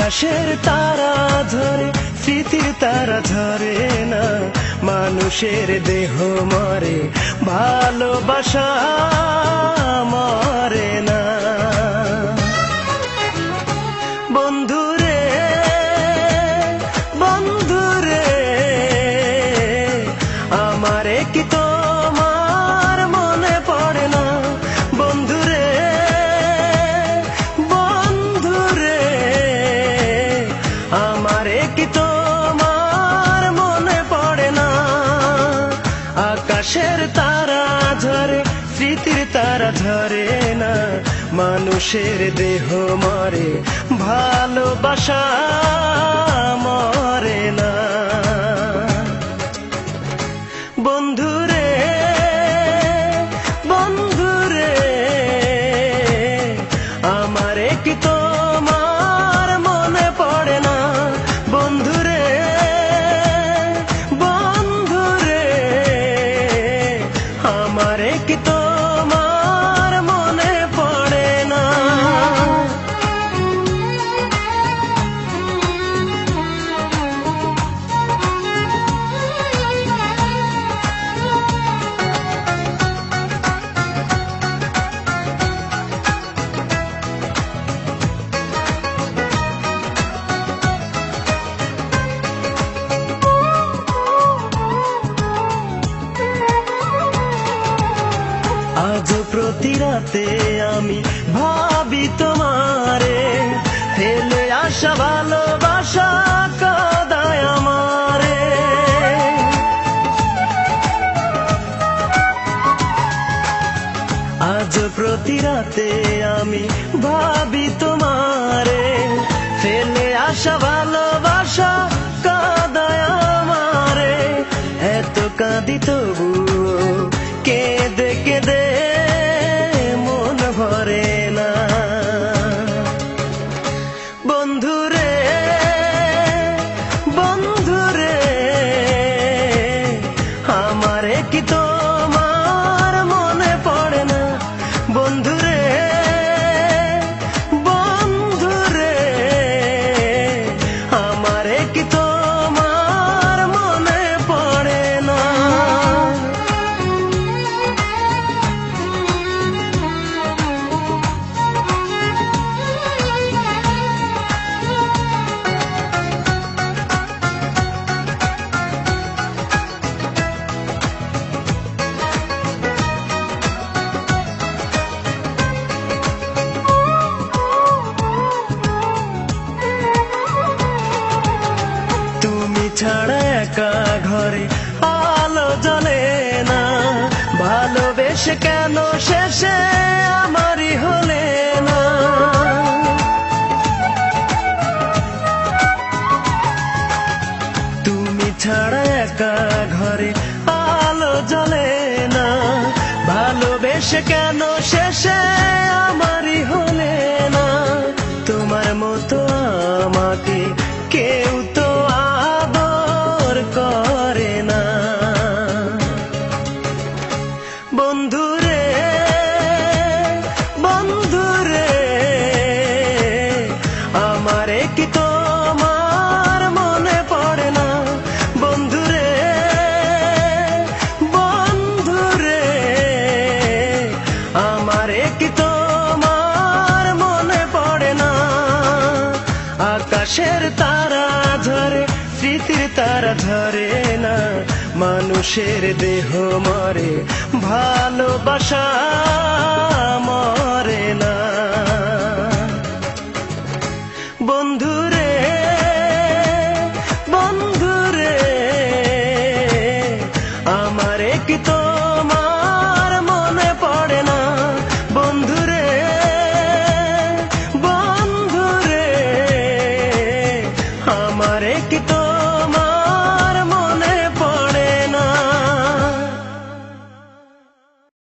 আকাশের তারা ঝরে, স্মৃতির তারা ঝরে না, মানুষের দেহ মরে, ভালোবাসা মরে না। বন্ধুরে বন্ধুরে, আমারে কি তোমার মনে পড়ে না? বন্ধুরে বন্ধুরে, আমারে কি তোমার মনে পড়ে না? আকাশের তারা ঝরে, স্মৃতির তারা ঝরে না, মানুষের দেহ মরে, ভালোবাসা মরে না। বন্ধুরে বন্ধুরে, আমারে কি তোমার মনে পড়ে না? বন্ধুরে বন্ধুরে, আমারে কি তোমার মনে পড়ে না? আজ প্রতি রাতে আমি ভাবি তোমারে, ফেলে আসা ভালোবাসা কাঁদায় আমারে। আজ প্রতি রাতে আমি ভাবি তোমারে, ফেলে আসা ভালোবাসা কাঁদায় আমারে। এত কাঁদি তবুও কেঁদে কেঁদে মন ভরে না। বন্ধুরে বন্ধুরে, আমারে কি তোমার মনে পড়ে না? বন্ধুরে বন্ধুরে, আমারে কি তোমার মনে পড়ে না? ছাড়া একা ঘরে আলো জ্বলে না, ভালোবেসে কেন শেষে আমারই হলে না? তুমি ছাড়া একা ঘরে আলো জ্বলে না, ভালোবেসে কেন শেষে আমারই হলে না? তোমার মতো আমাকে কেউ তো আদর করে না। বন্ধুরে বন্ধুরে, আমারে কি তোমার মনে পড়ে না? বন্ধুরে বন্ধুরে, আমারে কি তোমার মনে পড়ে না? আকাশের তারা ঝরে, স্মৃতির তারা ঝরে না, মানুষের দেহ মরে, ভালোবাসা মরে না। বন্ধু